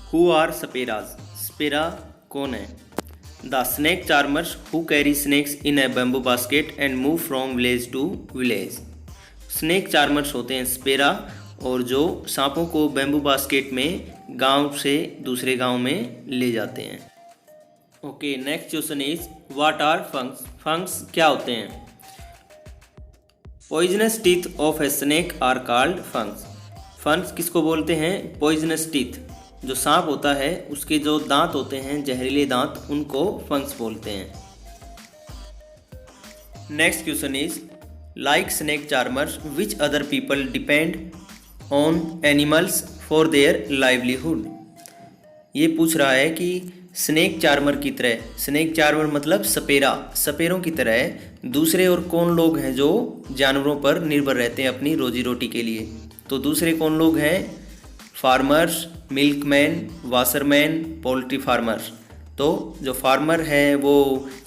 Who are स्पेराज? स्पेरा कौन है? The snake charmers who carry snakes in a bamboo basket and move from village to village. Snake charmers होते हैं स्पेरा, और जो सांपों को बैम्बू बास्केट में गांव से दूसरे गांव में ले जाते हैं। Okay, next question is what are fangs? Fangs क्या होते हैं? Poisonous teeth of a snake are called fangs. Fangs किसको बोलते हैं? पॉइजनस टीथ, जो सांप होता है उसके जो दांत होते हैं, जहरीले दांत, उनको फंग्स बोलते हैं। Next question is like snake charmers which other people depend on animals for their livelihood. ये पूछ रहा है कि स्नेक चार्मर की तरह, स्नेक चार्मर मतलब सपेरा, सपेरों की तरह दूसरे और कौन लोग हैं जो जानवरों पर निर्भर रहते हैं अपनी रोजी रोटी के लिए? तो दूसरे कौन लोग हैं? Farmers, milkman, washerman, poultry farmers. तो जो फार्मर है वो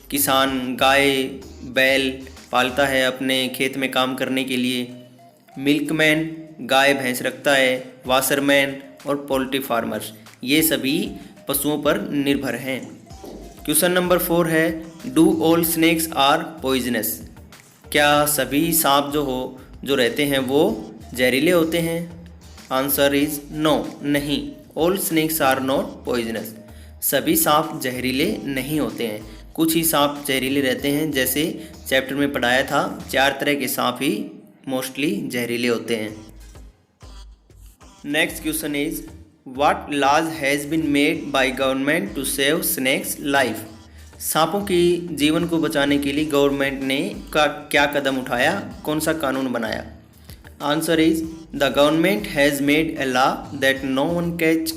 किसान गाय बैल पालता है अपने खेत में काम करने के लिए, मिल्कमैन गाय भैंस रखता है, वाशरमैन और पोल्ट्री फार्मर्स ये सभी पशुओं पर निर्भर हैं। क्वेश्चन नंबर 4 है do all snakes are poisonous? क्या सभी सांप जो रहते हैं वो जहरीले होते हैं? आंसर इज नो, नहीं। All snakes are not poisonous. सभी सांप जहरीले नहीं होते हैं, कुछ ही सांप जहरीले रहते हैं। जैसे चैप्टर में पढ़ाया था, 4 तरह के सांप ही मोस्टली जहरीले होते हैं। Next question is what laws has been made by government to save snakes life? सांपों की जीवन को बचाने के लिए गवर्नमेंट ने क्या कदम उठाया, कौन सा कानून बनाया? Answer is the government has made a law that no one catch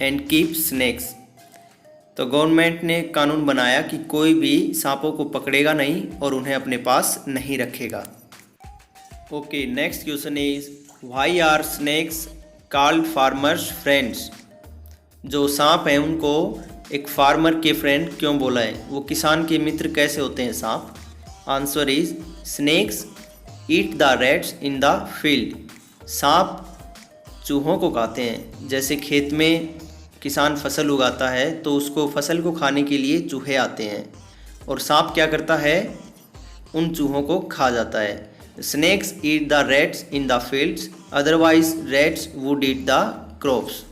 and keep snakes. तो गवर्नमेंट ने कानून बनाया कि कोई भी सांपों को पकड़ेगा नहीं और उन्हें अपने पास नहीं रखेगा। Okay, next question is why are snakes called farmers friends? जो सांप हैं उनको एक फार्मर के फ्रेंड क्यों बोला है? वो किसान के मित्र कैसे होते हैं सांप? Answer is snakes eat the rats in the field. सांप चूहों को खाते हैं। जैसे खेत में किसान फसल उगाता है तो उसको फसल को खाने के लिए चूहे आते हैं, और सांप क्या करता है? उन चूहों को खा जाता है। Snakes eat the rats in the fields otherwise rats would eat the crops.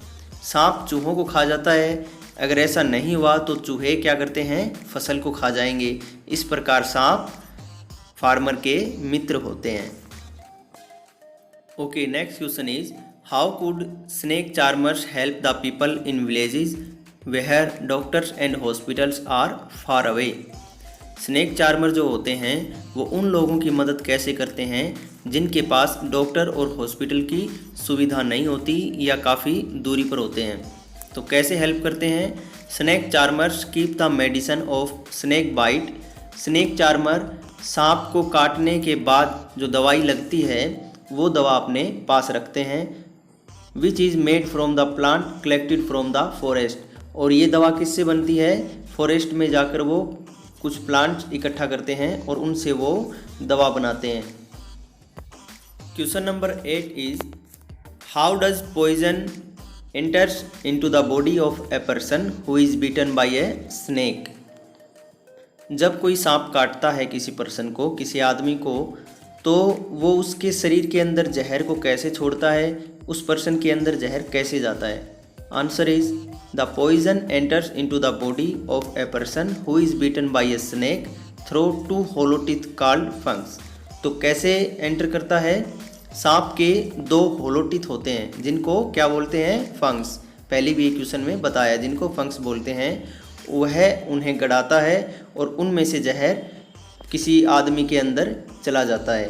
सांप चूहों को खा जाता है, अगर ऐसा नहीं हुआ तो चूहे क्या करते हैं? फसल को खा जाएंगे। इस प्रकार सांप फार्मर के मित्र होते हैं। Okay, next question is how could snake charmers help the people in villages where doctors and hospitals are far away? Snake charmer जो होते हैं वो उन लोगों की मदद कैसे करते हैं जिनके पास डॉक्टर और हॉस्पिटल की सुविधा नहीं होती या काफ़ी दूरी पर होते हैं? तो कैसे हेल्प करते हैं? Snake charmers keep the medicine of snake bite. Snake charmer सांप को काटने के बाद जो दवाई लगती है वो दवा अपने पास रखते हैं, which is made from the plant collected from the forest. और ये दवा किससे बनती है? फॉरेस्ट में जाकर वो कुछ प्लांट्स इकट्ठा करते हैं और उनसे वो दवा बनाते हैं। Question number 8 is how does poison enters into the body of a person who is beaten by a snake? जब कोई सांप काटता है किसी पर्सन को, किसी आदमी को, तो वो उसके शरीर के अंदर जहर को कैसे छोड़ता है, उस पर्सन के अंदर जहर कैसे जाता है? Answer is the poison enters into the body of a person who is beaten by a snake through 2 hollow teeth called fangs. तो कैसे एंटर करता है? सांप के 2 होलो टीथ होते हैं जिनको क्या बोलते हैं? फंग्स। पहले भी एक क्वेश्चन में बताया, जिनको फंग्स बोलते हैं, वह उन्हें गड़ाता है और उनमें से जहर किसी आदमी के अंदर चला जाता है।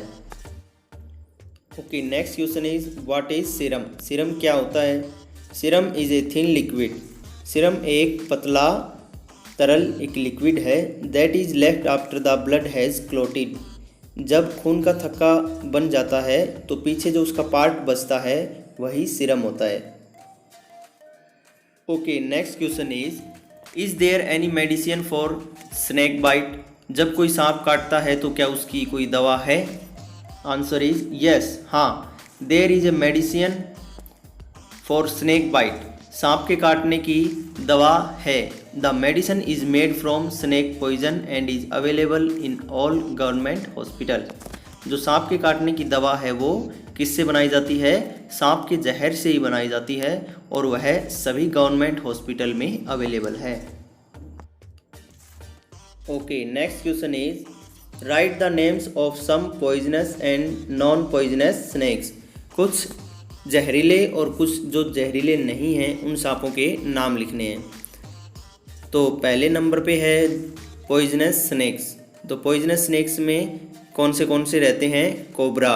Okay, next question is what is serum? Serum क्या होता है? Serum is a thin liquid. Serum एक पतला तरल एक लिक्विड है that is left after the blood has clotted. जब खून का थक्का बन जाता है तो पीछे जो उसका पार्ट बचता है वही सीरम होता है। Okay, next question is there any medicine for snake bite? जब कोई सांप काटता है तो क्या उसकी कोई दवा है? आंसर इज यस, हाँ, there is a medicine for snake bite. सांप के काटने की दवा है। The medicine is made from snake poison and is available in all government hospital. जो सांप के काटने की दवा है वो किससे बनाई जाती है? सांप के जहर से ही बनाई जाती है और वह सभी गवर्नमेंट हॉस्पिटल में अवेलेबल है। Okay, next question is write the names of some poisonous and non poisonous snakes. कुछ जहरीले और कुछ जो जहरीले नहीं हैं उन सांपों के नाम लिखने हैं। तो पहले नंबर पे है पॉइजनस स्नेक्स। तो पॉइजनस स्नेक्स में कौन से रहते हैं? कोबरा,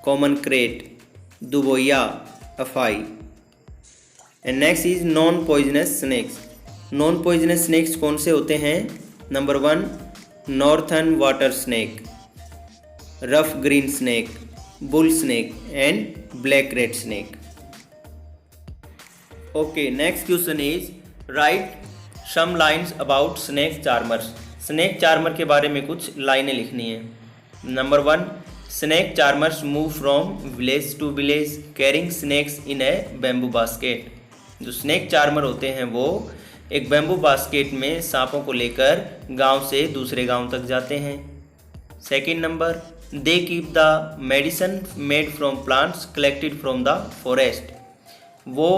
कॉमन क्रेट, दुबोया, अफाई। And next is non poisonous snakes. Non poisonous snakes कौन से होते हैं? Number 1 northern water snake, rough green snake, bull snake and black red snake. Okay, next question is write some lines about snake charmers. Snake charmer के बारे में कुछ लाइनें लिखनी है। Number 1 snake charmers move from village to village carrying snakes in a bamboo basket. जो snake charmer होते हैं वो एक बैम्बू बास्केट में सांपों को लेकर गांव से दूसरे गांव तक जाते हैं। Second number they keep the medicine made from plants collected from the forest. वो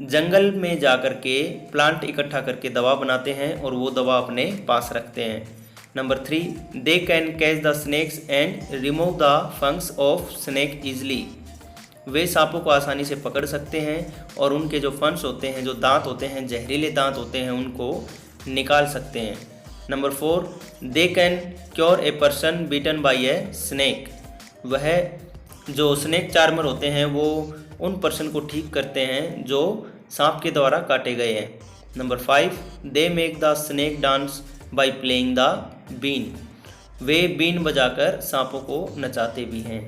जंगल में जा कर के प्लांट इकट्ठा करके दवा बनाते हैं और वो दवा अपने पास रखते हैं। Number 3 they can catch the snakes and remove the fangs of snake easily. वे सांपों को आसानी से पकड़ सकते हैं और उनके जो फंस होते हैं, जो दांत होते हैं, जहरीले दांत होते हैं, उनको निकाल सकते हैं। Number 4 they can cure a person beaten by a snake. वह जो स्नेक चार्मर होते हैं वो उन पर्सन को ठीक करते हैं जो सांप के द्वारा काटे गए हैं। Number 5 they make the snake dance by playing the been. वे बीन बजाकर सांपों को नचाते भी हैं।